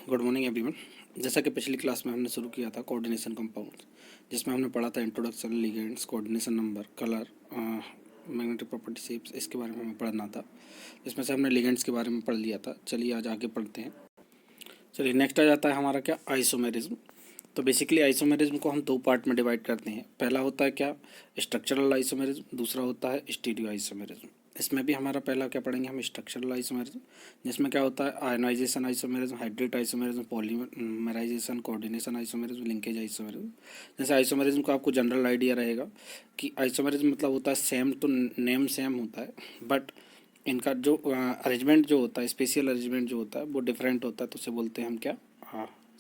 Good morning everyone. जैसा कि पिछली क्लास में हमने शुरू किया था कोऑर्डिनेशन कंपाउंड्स, जिसमें हमने पढ़ा था introduction, ligands, coordination number, colour, magnetic property, shapes, इसके बारे में हमें पढ़ना था। इसमें से हमने लिगेंड्स के बारे में पढ़ लिया था। चलिए आज आगे पढ़ते हैं। चलिए नेक्स्ट आ जाता है हमारा क्या, आइसोमेरिज्म। तो बेसिकली आइसोमेरिज्म को हम दो पार्ट में डिवाइड करते हैं। पहला होता है क्या, स्ट्रक्चरल आइसोमेरिज्म, दूसरा होता है स्टीरियो आइसोमेरिज्म। इसमें भी हमारा पहला क्या पढ़ेंगे हम, स्ट्रक्चरल आइसोमेरिज्म, जिसमें क्या होता है ionization isomerism, hydrate isomerism, polymerization, coordination isomerism, linkage isomerism. जैसे आइसोमेरिज्म का आपको जनरल आइडिया रहेगा कि आइसोमेरिज्म मतलब होता है सेम, तो नेम सेम होता है, बट इनका जो अरेंजमेंट जो होता है, स्पेशियल अरेंजमेंट जो होता है वो डिफरेंट होता है। तो उसे बोलते हैं हम क्या,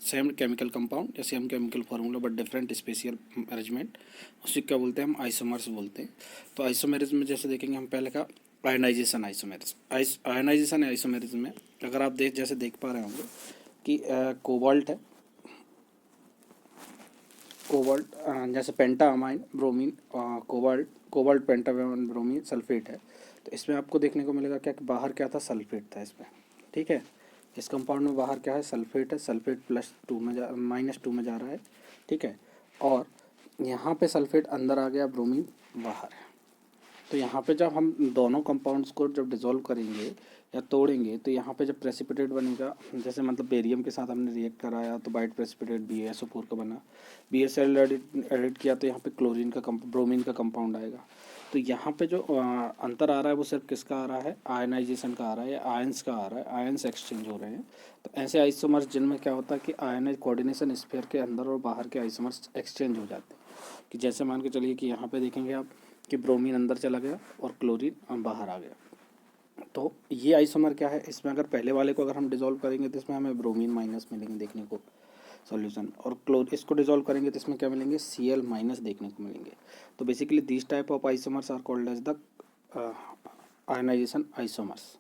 सेम केमिकल कंपाउंड या same chemical formula but different spatial arrangement, उसी क्या बोलते हैं हम, आइसोमर्स बोलते हैं। तो आइसोमेरिज्म में जैसे देखेंगे हम पहले का आयनाइजेशन आइसोमेरिज्म। आयनाइजेशन आइसोमेरिज्म में अगर आप जैसे देख पा रहे होंगे कि कोबाल्ट है, कोबाल्ट जैसे पेंटा अमाइन ब्रोमीन, कोबाल्ट पेंटा ब्रोमीन सल्फेट है। तो इसमें आपको देखने को मिलेगा क्या कि बाहर क्या था, सल्फेट था इसमें। ठीक है, इस कंपाउंड में बाहर क्या है, सल्फेट है। सल्फेट +2 में -2 में जा रहा है। ठीक है, और यहाँ पे सल्फेट अंदर आ गया, ब्रोमीन बाहर है। तो यहाँ पे जब हम दोनों कंपाउंड्स को जब डिज़ोल्व करेंगे या तोड़ेंगे, तो यहाँ पे जब प्रेसिपिटेट बनेगा, जैसे मतलब बेरियम के साथ हमने रिएक्ट कराया तो वाइट प्रेसिपिटेट BaSO4 का बना। BaSL एडिट किया तो यहाँ पे क्लोरीन का ब्रोमीन का कंपाउंड आएगा। तो यहाँ पे जो अंतर आ रहा है वो सिर्फ किसका आ रहा है, आयनाइजेशन का आ रहा है या आयंस का आ रहा है, आयंस एक्सचेंज हो रहे हैं। तो ऐसे आइसोमर्स जिनमें क्या होता है कि आयनाइज कोऑर्डिनेशन स्फीयर के अंदर और बाहर के आइसोमर्स एक्सचेंज हो जाते हैं। कि जैसे मान के चलिए कि यहाँ पे देखेंगे आप कि ब्रोमीन अंदर चला गया और क्लोरीन बाहर आ गया। तो ये आइसोमर क्या है, इसमें अगर पहले वाले को अगर हम डिसॉल्व करेंगे तो इसमें हमें ब्रोमीन माइनस मिलेंगे देखने को सॉल्यूशन, और इसको डिसॉल्व करेंगे तो इसमें क्या मिलेंगे, Cl- देखने को मिलेंगे। तो basically this type of isomers are called as the ionization isomers.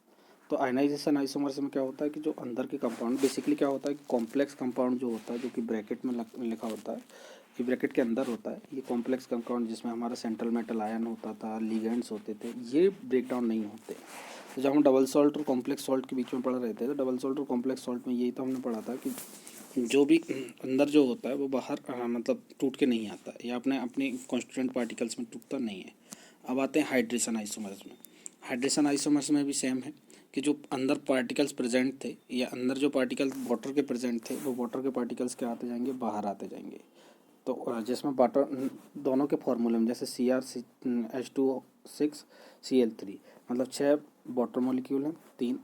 तो आयनाइजेशन आइसोमर्स में क्या होता है कि जो अंदर के कंपाउंड, बेसिकली क्या होता है कि कॉम्प्लेक्स कंपाउंड जो होता है, जो कि ब्रैकेट में लिखा होता है, ये ब्रैकेट के अंदर होता है, ये कॉम्प्लेक्स कंपाउंड जिसमें हमारा सेंट्रल मेटल आयन होता था, लिगेंड्स होते थे, ये ब्रेक डाउन नहीं होते। तो जब हम डबल सॉल्ट और कॉम्प्लेक्स सॉल्ट के बीच में पढ़ रहे थे, तो डबल सॉल्ट और कॉम्प्लेक्स सॉल्ट में यही तो हमने पढ़ा था कि जो भी अंदर जो होता है वो बाहर मतलब टूट के नहीं आता है या अपने अपने कॉन्स्टिट्यूएंट पार्टिकल्स में टूटता नहीं है। अब आते हैं हाइड्रेशन आइसोमर्स में। हाइड्रेशन आइसोमर्स में भी सेम है कि जो अंदर पार्टिकल्स प्रेजेंट थे या अंदर जो पार्टिकल्स वाटर के प्रेजेंट थे, वो वाटर के पार्टिकल्स क्या आते जाएंगे, बाहर आते जाएंगे। तो जिसमें वाटर दोनों के फॉर्मूले में जैसे CrH2O6Cl3, मतलब 6 वाटर मॉलिक्यूल हैं, 3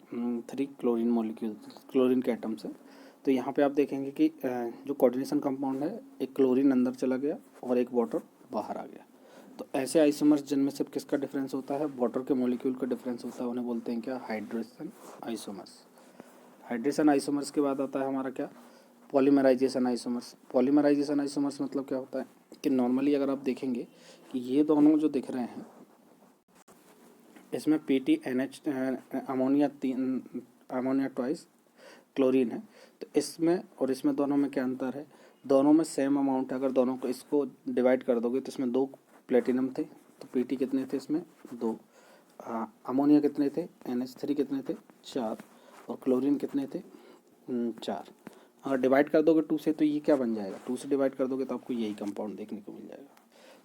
क्लोरीन मॉलिक्यूल, क्लोरीन के एटम्स हैं। तो यहाँ पे आप देखेंगे कि जो कोऑर्डिनेशन कंपाउंड है, एक क्लोरीन अंदर चला गया और एक वाटर बाहर आ गया। तो ऐसे आइसोमर्स जिनमें सिर्फ किसका डिफरेंस होता है, वाटर के मॉलिक्यूल का डिफरेंस होता है, उन्हें बोलते हैं क्या, हाइड्रेशन आइसोमर्स। हाइड्रेशन आइसोमर्स के बाद आता है हमारा क्या, पॉलीमराइजेशन आइसोमर्स। पॉलीमराइजेशन आइसोमर्स मतलब क्या होता है कि नॉर्मली अगर आप देखेंगे कि ये दोनों जो दिख रहे हैं, इसमें PTNH अमोनिया ट्वाइस क्लोरीन है। तो इसमें और इसमें दोनों में क्या अंतर है, दोनों में सेम अमाउंट है। अगर दोनों को इसको डिवाइड कर दोगे तो इसमें 2 प्लेटिनम थे, तो PT कितने थे इसमें, 2। अमोनिया कितने थे, NH3 कितने थे, 4, और क्लोरीन कितने थे, 4। अगर डिवाइड कर दोगे 2 से तो ये क्या बन जाएगा, 2 से डिवाइड कर दोगे तो आपको यही कंपाउंड देखने को मिल जाएगा।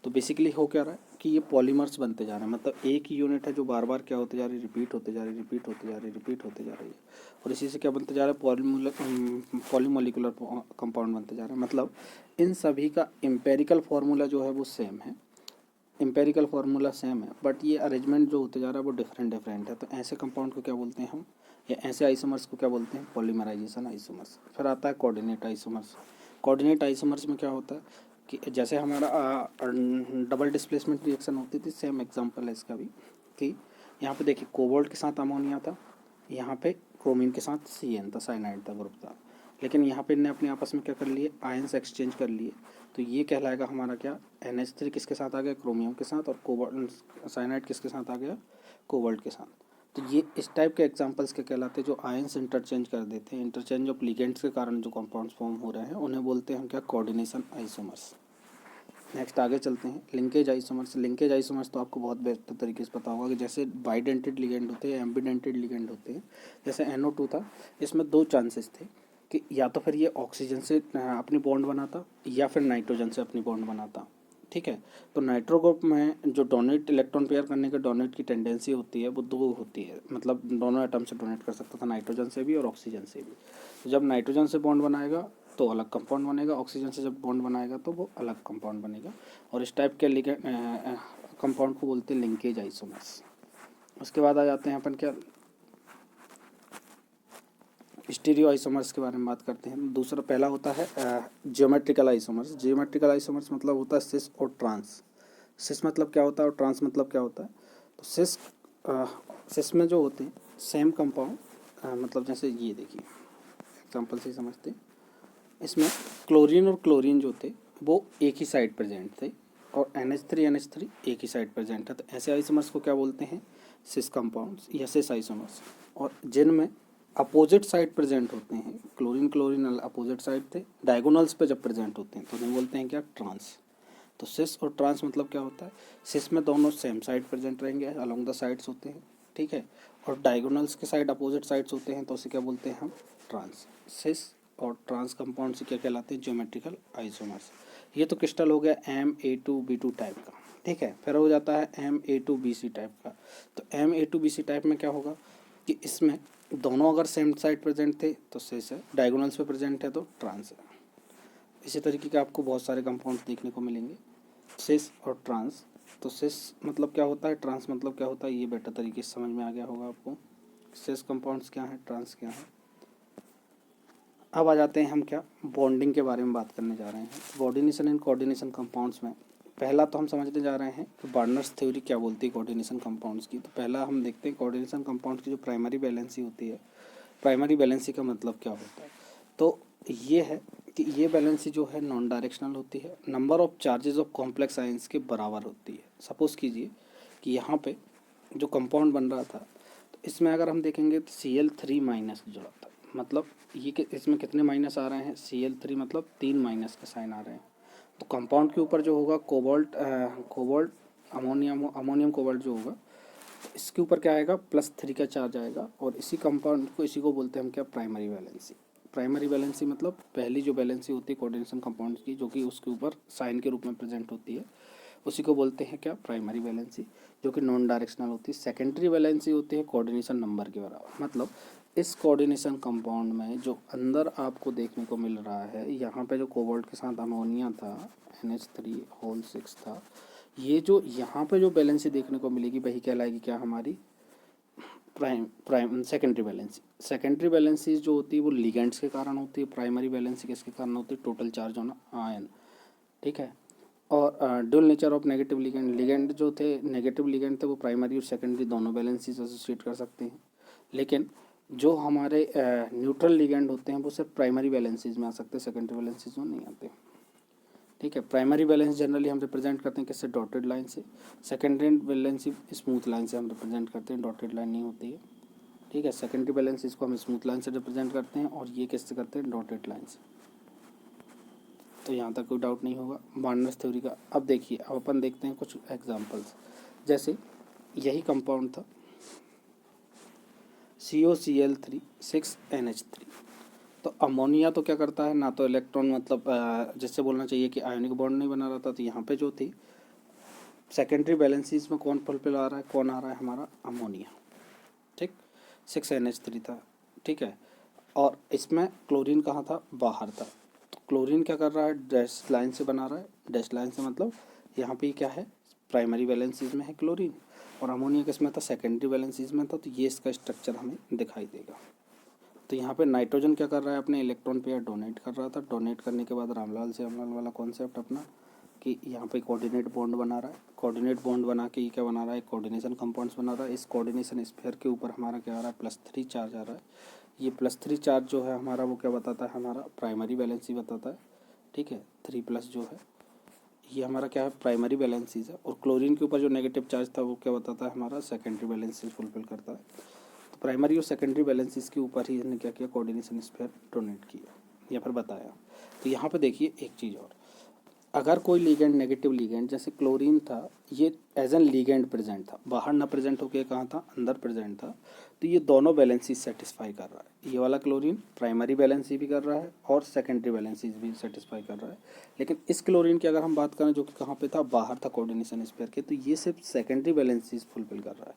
तो बेसिकली हो क्या रहा है कि ये पॉलीमर्स बनते जा रहे हैं, मतलब एक ही यूनिट है जो बार बार क्या होते जा रही है, रिपीट होते जा रही है, रिपीट होते जा रही है, रिपीट होते जा रही है, और इसी से क्या बनते जा रहा है, पॉलीमोलिकुलर कंपाउंड बनते जा रहे हैं। मतलब इन सभी का एम्पेरिकल फार्मूला जो है वो सेम है, एम्पेरिकल फार्मूला सेम है, बट ये अरेंजमेंट जो होते जा रहा है वो डिफरेंट डिफरेंट है। तो ऐसे कंपाउंड को क्या बोलते हैं हम, या ऐसे आइसोमर्स को क्या बोलते हैं, पॉलीमराइजेशन आइसोमर्स। फिर आता है कोऑर्डिनेट आइसोमर्स। कोऑर्डिनेट आइसोमर्स में क्या होता है कि जैसे हमारा डबल डिस्प्लेसमेंट रिएक्शन होती थी, सेम एग्जांपल है इसका भी, कि यहाँ पे देखिए कोबाल्ट के साथ अमोनिया था, यहाँ पे क्रोमीन के साथ CN था, साइनाइड था, ग्रुप था, लेकिन यहाँ पे इनने अपने आपस में क्या कर लिए, आयंस एक्सचेंज कर लिए। तो ये कहलाएगा हमारा क्या, NH3 किसके साथ आ गया, क्रोमियम के साथ, और कोबाल्ट साइनाइड किसके साथ आ गया, कोबाल्ट के साथ। तो ये इस टाइप के एग्जांपल्स के कहलाते हैं जो आयंस इंटरचेंज कर देते हैं। इंटरचेंज ऑफ लिगेंड्स के कारण जो कंपाउंड्स फॉर्म हो रहे हैं उन्हें बोलते हैं हम क्या, कोऑर्डिनेशन आइसोमर्स। नेक्स्ट आगे चलते हैं, लिंकेज आइसोमर्स। लिंकेज आइसोमर्स तो आपको बहुत बेहतर तरीके से पता होगा कि जैसे बाइडेंटेड लिगेंड होते हैं, एम्बिडेंटेड लिगेंड होते हैं। जैसे NO2 था, इसमें 2 चांसेस थे कि या तो फिर ये ऑक्सीजन से अपनी बॉन्ड बनाता या फिर नाइट्रोजन से अपनी बॉन्ड बनाता, ठीक है। तो नाइट्रो ग्रुप में जो डोनेट इलेक्ट्रॉन पेयर करने के डोनेट की टेंडेंसी होती है वो दो होती है, मतलब दोनों एटम से डोनेट कर सकता था, नाइट्रोजन से भी और ऑक्सीजन से भी। तो जब नाइट्रोजन से बॉन्ड बनाएगा तो अलग कंपाउंड बनेगा, ऑक्सीजन से जब बॉन्ड बनाएगा तो वो अलग कंपाउंड बनेगा। और इस टाइप के कंपाउंड को बोलते हैं लिंकेज आइसोमर्स। उसके बाद आ जाते हैं अपन क्या, स्टीरियो आइसोमर्स के बारे में बात करते हैं। दूसरा पहला होता है जियोमेट्रिकल आइसोमर्स। जियोमेट्रिकल आइसोमर्स मतलब होता है सिस और ट्रांस। सिस मतलब क्या होता है और ट्रांस मतलब क्या होता है। तो सिस में जो होते हैं सेम कंपाउंड, मतलब जैसे ये देखिए एग्जांपल से ही समझते हैं। इसमें क्लोरीन और क्लोरीन जो थे वो एक ही साइड प्रेजेंट थे और NH3 एक ही साइड प्रेजेंट है। तो ऐसे आइसोमर्स को क्या बोलते हैं, सिस कंपाउंड्स या सिस आइसोमर्स। और जिनमें अपोजिट साइड प्रेजेंट होते हैं, क्लोरीन क्लोरीन अपोजिट साइड थे, डायगोनल्स पे जब प्रेजेंट होते हैं तो उन्हें बोलते हैं क्या, ट्रांस। तो सिस और ट्रांस मतलब क्या होता है, सिस में दोनों सेम साइड प्रेजेंट रहेंगे, अलोंग द साइड्स होते हैं, ठीक है। और डायगोनल्स के साइड अपोजिट साइड्स होते हैं तो उसे क्या बोलते हैं हम, ट्रांस। सिस और ट्रांस कंपाउंड से क्या कहलाते हैं, ज्योमेट्रिकल आइसोमर्स। ये तो क्रिस्टल हो गया Ma2B2 टाइप का, ठीक है। फिर हो जाता है Ma2BC टाइप का। तो Ma2BC टाइप में क्या होगा कि इसमें दोनों अगर सेम साइड प्रेजेंट थे तो सिस है, डायगोनल्स पे प्रेजेंट है तो ट्रांस है। इसी तरीके के आपको बहुत सारे कंपाउंड्स देखने को मिलेंगे, सिस और ट्रांस। तो सिस मतलब क्या होता है, ट्रांस मतलब क्या होता है, ये बेटर तरीके से समझ में आ गया होगा आपको। सिस कंपाउंड्स क्या हैं, ट्रांस क्या है। अब आ जाते हैं हम क्या, बॉन्डिंग के बारे में बात करने जा रहे हैं। कोऑर्डिनेशन एंड कोऑर्डिनेशन कंपाउंड्स में पहला तो हम समझने जा रहे हैं कि बार्नर्स थ्योरी क्या बोलती है कोऑर्डिनेशन कंपाउंड्स की। तो पहला हम देखते हैं कोऑर्डिनेशन कंपाउंड्स की जो प्राइमरी वैलेंसी होती है। प्राइमरी वैलेंसी का मतलब क्या होता है, तो ये है कि ये वैलेंसी जो है नॉन डायरेक्शनल होती है, number of charges of complex ions के बराबर होती है। सपोज कीजिए कि यहाँ पे जो कंपाउंड बन रहा था तो इसमें अगर हम देखेंगे तो Cl3 माइनस जुड़ा था, मतलब ये कि इसमें कितने माइनस आ रहे हैं, Cl3 मतलब 3 माइनस के साइन आ रहे हैं। तो कंपाउंड के ऊपर जो होगा कोबाल्ट अमोनियम कोबाल्ट जो होगा तो इसके ऊपर क्या आएगा, +3 का चार्ज आएगा। और इसी कंपाउंड को, इसी को बोलते हैं हम क्या, प्राइमरी वैलेंसी। प्राइमरी वैलेंसी मतलब पहली जो वैलेंसी होती है कोऑर्डिनेशन कंपाउंड्स की, जो कि उसके ऊपर साइन के रूप में प्रेजेंट होती है, उसी को बोलते हैं क्या, प्राइमरी वैलेंसी, जो कि नॉन डायरेक्शनल होती है। सेकेंडरी वैलेंसी होती है कोऑर्डिनेशन नंबर के बराबर, मतलब इस कोऑर्डिनेशन कंपाउंड में जो अंदर आपको देखने को मिल रहा है, यहाँ पे जो कोबाल्ट के साथ अमोनिया था NH3 था, ये जो यहाँ पे जो वैलेंसी देखने को मिलेगी वही कहलाएगी क्या, हमारी सेकेंडरी वैलेंसी। सेकेंडरी वैलेंसी जो होती है वो लिगेंड्स के कारण होती है, प्राइमरी वैलेंसी किसके कारण होती है, टोटल चार्ज ऑन आयन, ठीक है। और dual nature of negative ligand, ligand जो थे नेगेटिव लिगेंड थे वो प्राइमरी और सेकेंडरी दोनों वैलेंसीज एसोसिएट कर सकते हैं। लेकिन जो हमारे न्यूट्रल लिगेंड होते हैं वो सिर्फ प्राइमरी वैलेंसीज में आ सकते हैं, सेकेंडरी वैलेंसीज में नहीं आते, ठीक है। प्राइमरी वैलेंस जनरली हम रिप्रेजेंट करते हैं किससे, डॉटेड लाइन से। सेकेंडरी वैलेंसी स्मूथ लाइन से हम रिप्रेजेंट करते हैं, डॉटेड लाइन नहीं होती है, ठीक है। सेकेंडरी वैलेंस इसको हम स्मूथ लाइन से रिप्रेजेंट करते हैं और ये किससे करते हैं, डॉटेड लाइन से। तो यहाँ तक कोई डाउट नहीं होगा बार्नर्स थ्योरी का। अब देखिए, अब अपन देखते हैं कुछ एग्जांपल्स। जैसे यही कंपाउंड था COCl3 6NH3। तो अमोनिया तो क्या करता है, ना तो इलेक्ट्रॉन, मतलब जिससे बोलना चाहिए कि आयोनिक बॉन्ड नहीं बना रहा था। तो यहाँ पे जो थी सेकेंडरी वैलेंसीज में कौन फुलफिल आ रहा है, कौन आ रहा है, हमारा अमोनिया, ठीक। 6NH3 था, ठीक है। और इसमें क्लोरीन कहाँ था, बाहर था। तो क्लोरीन क्या कर रहा है, डैश लाइन से बना रहा है। डैश लाइन से मतलब यहाँ पे क्या है, प्राइमरी वैलेंसीज में है क्लोरीन, और अमोनिया किसमें था, सेकेंडरी वैलेंसीज में था। तो ये इसका स्ट्रक्चर हमें दिखाई देगा। तो यहाँ पे नाइट्रोजन क्या कर रहा है, अपने इलेक्ट्रॉन पेयर डोनेट कर रहा था। डोनेट करने के बाद रामलाल से अमलाल वाला कॉन्सेप्ट अपना कि यहाँ पे कोऑर्डिनेट बॉन्ड बना रहा है। कोऑर्डिनेट बॉन्ड बना के ये क्या बना रहा है, कोऑर्डिनेशन कंपाउंड्स बना रहा है। इस कोऑर्डिनेशन स्फीयर के ऊपर हमारा क्या आ रहा है, +3 चार्ज आ रहा है। ये +3 चार्ज जो है हमारा वो क्या बताता है, हमारा प्राइमरी वैलेंसी बताता है, ठीक है। 3+ जो है ये हमारा क्या है, प्राइमरी वैलेंसीज है। और क्लोरीन के ऊपर जो नेगेटिव चार्ज था वो क्या बताता है, हमारा सेकेंडरी वैलेंसीज फुलफिल करता है। तो प्राइमरी और सेकेंडरी वैलेंसीज के ऊपर ही इसने क्या किया, कोऑर्डिनेशन स्फीयर डोनेट किया या फिर बताया। तो यहाँ पे देखिए एक चीज़ और, अगर कोई लीगेंड नेगेटिव लीगेंड जैसे क्लोरीन था, ये एज एन लीगेंड प्रेजेंट था, बाहर ना प्रेजेंट होके कहाँ था, अंदर प्रेजेंट था, तो ये दोनों वैलेंसी सेटिस्फाई कर रहा है। ये वाला क्लोरीन प्राइमरी वैलेंसी भी कर रहा है और सेकेंडरी वैलेंसी भी सेटिस्फाई कर रहा है। लेकिन इस क्लोरीन की अगर हम बात करें जो कि कहाँ पे था, बाहर था कोऑर्डिनेशन स्पेयर के, तो ये सिर्फ सेकेंडरी वैलेंसीज फुलफिल कर रहा है,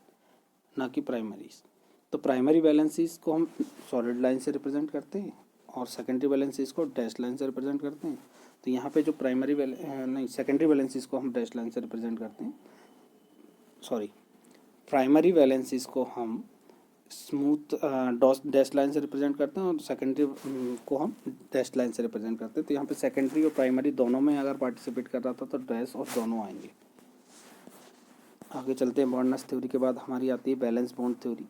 ना कि प्राइमरीज। तो प्राइमरी वैलेंसीज को हम सॉलिड लाइन से रिप्रेजेंट करते हैं और सेकेंडरी वैलेंसीज को डैश लाइन से रिप्रेजेंट करते हैं। तो यहाँ पे जो नहीं, सेकेंडरी वैलेंसीज को हम डैश लाइन से रिप्रेजेंट करते हैं, सॉरी, प्राइमरी वैलेंसीज को हम स्मूथ डैश लाइन से रिप्रेजेंट करते हैं और सेकेंडरी को हम डैश लाइन से रिप्रेजेंट करते हैं। तो यहाँ पे सेकेंडरी और प्राइमरी दोनों में अगर पार्टिसिपेट कर रहा था तो डैश और दोनों आएंगे। आगे चलते हैं। बॉन्डनेस थ्योरी के बाद हमारी आती है बैलेंस बॉन्ड थ्योरी।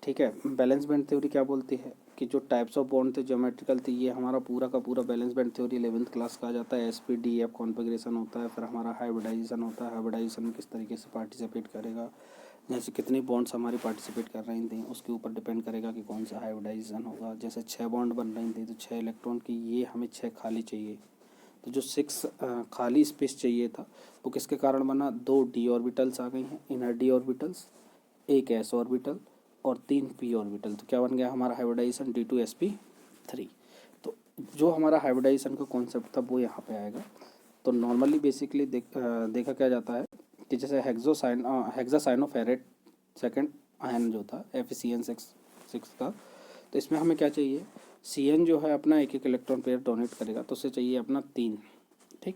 ठीक है, बैलेंस बैंड थ्योरी क्या बोलती है कि जो टाइप्स ऑफ बॉन्ड थे ज्योमेट्रिकल थे, ये हमारा पूरा का पूरा balance band theory 11th class का आ जाता है। SPDF कॉन्फ़िगरेशन होता है, फिर हमारा हाइब्रिडाइजेशन होता है, हाइब्रिडाइजेशन में किस तरीके से पार्टिसिपेट करेगा, जैसे कितनी बॉन्ड्स हमारी पार्टिसिपेट कर रही थी उसके ऊपर डिपेंड करेगा कि कौन सा हाइब्रिडाइजेशन होगा। जैसे 6 बॉन्ड बन रही थी तो 6 इलेक्ट्रॉन की, ये हमें 6 खाली चाहिए, तो जो 6 खाली स्पेस चाहिए था वो किसके कारण बना, 2 d ऑर्बिटल्स आ गई हैं, इनर d ऑर्बिटल्स, एक s ऑर्बिटल और 3 p ऑर्बिटल। तो क्या बन गया हमारा हाइब्रिडाइजेशन D2sp3। तो जो हमारा हाइब्रिडाइजेशन का कॉन्सेप्ट था वो यहाँ पे आएगा। तो नॉर्मली बेसिकली देखा क्या जाता है कि जैसे हेक्सासाइनोफेरेट सेकंड आयन जो था FeCN6 का, तो इसमें हमें क्या चाहिए, CN जो है अपना एक इलेक्ट्रॉन पेयर डोनेट करेगा, तो उसे चाहिए अपना 3। ठीक,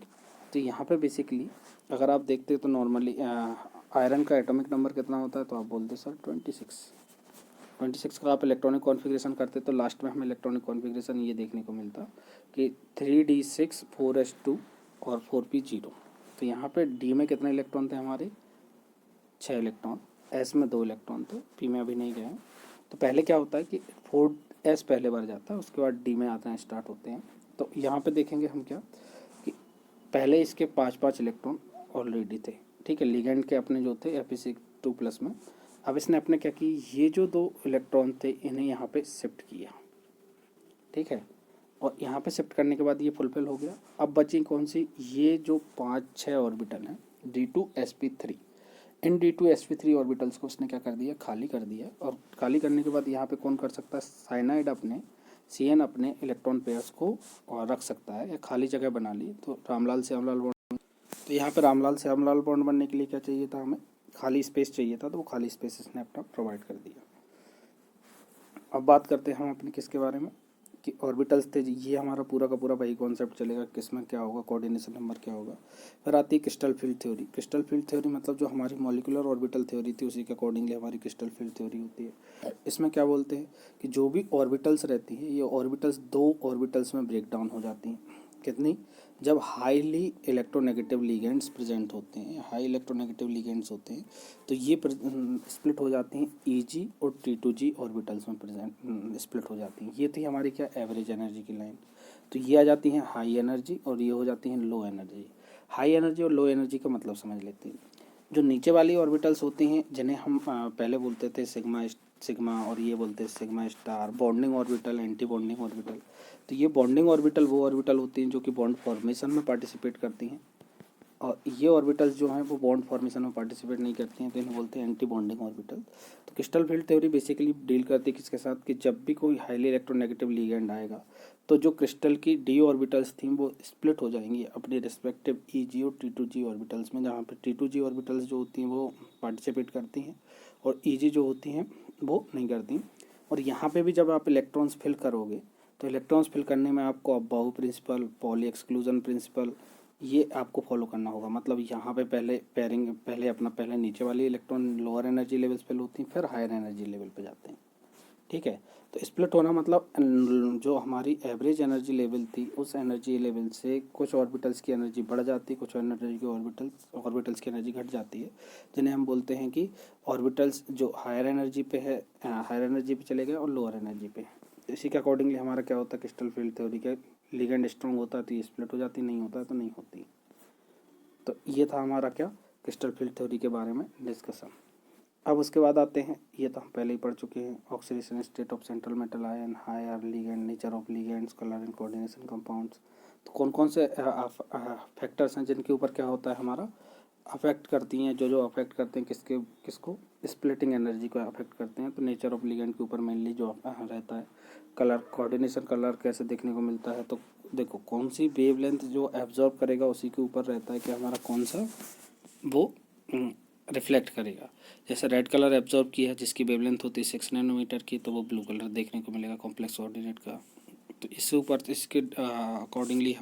तो यहाँ पे बेसिकली अगर आप देखते तो नॉर्मली आयरन का एटॉमिक नंबर कितना होता है, तो आप बोलते सर 26 का आप इलेक्ट्रॉनिक कॉन्फ़िगरेशन करते तो लास्ट में हमें इलेक्ट्रॉनिक कॉन्फ़िगरेशन ये देखने को मिलता कि 3d6 4s2 और 4p0। तो यहाँ पे d में कितने इलेक्ट्रॉन थे हमारे, 6 इलेक्ट्रॉन, s में 2 इलेक्ट्रॉन थे, p में अभी नहीं गए हैं। तो पहले क्या होता है कि 4s पहले बार जाता है, उसके बाद d में आते हैं, स्टार्ट होते हैं। तो यहाँ पे देखेंगे हम क्या कि पहले इसके 5 इलेक्ट्रॉन ऑलरेडी थे, ठीक है, लिगेंड के अपने जो थे Fe2+ में। अब इसने अपने क्या की, ये जो 2 इलेक्ट्रॉन थे इन्हें यहाँ पे शिफ्ट किया, ठीक है, और यहाँ पे शिफ्ट करने के बाद ये फुलफिल हो गया। अब बची कौन सी, ये जो 5-6 ऑर्बिटल हैं D2sp3, इन D2sp3 ऑर्बिटल्स को उसने क्या कर दिया, खाली कर दिया। और खाली करने के बाद यहाँ पे कौन कर सकता है, साइनाइड अपने CN अपने इलेक्ट्रॉन पेयर्स को रख सकता है, या खाली जगह बना ली। तो रामलाल से रामलाल बॉन्ड, तो यहाँ पे रामलाल से रामलाल बॉन्ड बनने के लिए क्या चाहिए था, हमें खाली स्पेस चाहिए था, तो वो खाली स्पेस इसने अपना प्रोवाइड कर दिया। अब बात करते हैं हम अपने किसके बारे में कि ऑर्बिटल्स थे, ये हमारा पूरा का पूरा वही कॉन्सेप्ट चलेगा, किसमें क्या होगा, कोऑर्डिनेशन नंबर क्या होगा। फिर आती है crystal field theory. Crystal field theory मतलब जो हमारी मॉलिक्यूलर ऑर्बिटल थ्योरी थी उसी के अकॉर्डिंगली हमारी क्रिस्टल फील्ड थ्योरी होती है। इसमें क्या बोलते हैं कि जो भी ऑर्बिटल्स रहती हैं, ये ऑर्बिटल्स 2 ऑर्बिटल्स में ब्रेक डाउन हो जाती हैं। कितनी, जब हाईली इलेक्ट्रोनेगेटिव लिगेंड्स प्रेजेंट होते हैं, हाई इलेक्ट्रोनेगेटिव लिगेंड्स होते हैं, तो ये स्प्लिट हो जाती हैं EG और T2G ऑर्बिटल्स में प्रेजेंट स्प्लिट हो जाती हैं। ये थी हमारी क्या, एवरेज एनर्जी की लाइन। तो ये आ जाती हैं हाई एनर्जी और ये हो जाती हैं लो एनर्जी। हाई एनर्जी और लो एनर्जी का मतलब समझ लेते हैं। जो नीचे वाली ऑर्बिटल्स होती हैं जिन्हें हम पहले बोलते थे सिग्मा और ये बोलते हैं sigma star, bonding orbital, anti bonding orbital. तो ये बॉन्डिंग ऑर्बिटल वो ऑर्बिटल होती हैं जो कि बॉन्ड फॉर्मेशन में पार्टिसिपेट करती हैं, और ये ऑर्बिटल्स जो हैं वो बॉन्ड फॉर्मेशन में पार्टिसिपेट नहीं करती हैं, तो इन्हें बोलते हैं एंटी बॉन्डिंग ऑर्बिटल। तो crystal field theory basically deal करती है किसके साथ, कि जब भी कोई हाईली इलेक्ट्रोनेगेटिव लिगेंड आएगा तो जो क्रिस्टल की d ऑर्बिटल्स थी वो स्प्लिट हो जाएंगी अपने रिस्पेक्टिव EG और T2G ऑर्बिटल्स में, जहाँ पे T2G ऑर्बिटल्स जो होती हैं वो पार्टिसिपेट करती हैं और EG जो होती हैं वो नहीं करती। और यहाँ पे भी जब आप इलेक्ट्रॉन्स फिल करोगे तो इलेक्ट्रॉन्स फिल करने में आपको aufbau principle, Pauli exclusion principle, ये आपको फॉलो करना होगा। मतलब यहाँ पे पहले नीचे वाली इलेक्ट्रॉन लोअर एनर्जी लेवल्स पे होती हैं, फिर हायर एनर्जी लेवल पे जाते हैं, ठीक है। तो स्प्लिट होना मतलब जो हमारी एवरेज एनर्जी लेवल थी उस एनर्जी लेवल से कुछ ऑर्बिटल्स की एनर्जी बढ़ जाती है, कुछ एनर्जी की ऑर्बिटल्स की एनर्जी घट जाती है, जिन्हें हम बोलते हैं कि ऑर्बिटल्स जो हायर एनर्जी पे है, हायर एनर्जी पे चले गए और लोअर एनर्जी पे। इसी के अकॉर्डिंगली हमारा क्या होता है, क्रिस्टल फील्ड थ्योरी के लिगेंड स्ट्रॉन्ग होता है तो ये स्प्लिट हो जाती, नहीं होता है तो नहीं होती। तो ये था हमारा क्या, क्रिस्टल फील्ड थ्योरी के बारे में डिस्कशन। अब उसके बाद आते हैं, ये तो हम पहले ही पढ़ चुके हैं, oxidation state of central metal ion, higher ligand, nature of ligands, colour and coordination compounds. तो कौन कौन से फैक्टर्स हैं जिनके ऊपर क्या होता है हमारा अफेक्ट करती हैं, जो अफेक्ट करते हैं किसको स्प्लिटिंग एनर्जी को अफेक्ट करते हैं। तो नेचर ऑफ लिगेंड के ऊपर मेनली जो रहता है। कलर कोऑर्डिनेशन, कलर कैसे देखने को मिलता है, तो देखो कौन सी वेवलेंथ जो एब्जॉर्ब करेगा उसी के ऊपर रहता है कि हमारा कौन सा वो रिफ्लेक्ट करेगा। जैसे रेड कलर एब्जॉर्ब किया है जिसकी वेवलेंथ होती है 6 नैनोमीटर की, तो वो ब्लू कलर देखने को मिलेगा कॉम्प्लेक्स कोऑर्डिनेट का। तो इससे ऊपर इसके अकॉर्डिंगली